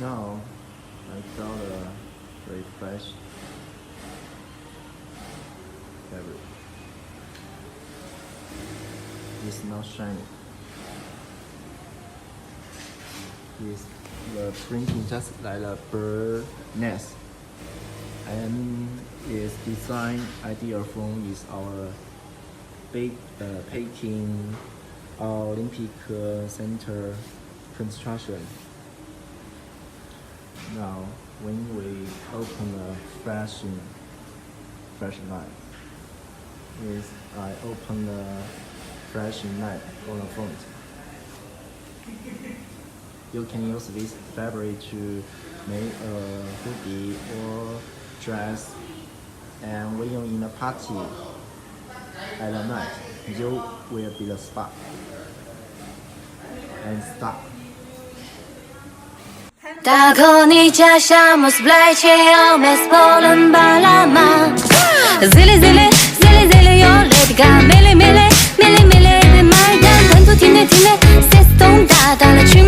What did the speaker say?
Now I got a very fresh fabric. It's not shiny. It's the printing just like a bird nest, and its design ideal from is our Peking Olympic Center construction. Now, when we open a fresh line, is I open the fresh line on the front. You can use this fabric to make a hoodie or dress, and when you're in a party at the night, you will be the star and star. 大口你家乡 must play chill miss Poland balama Zilly zilly zilly zilly yo let go milli milli milli milli 别买单，单独听的听的 system 大大的去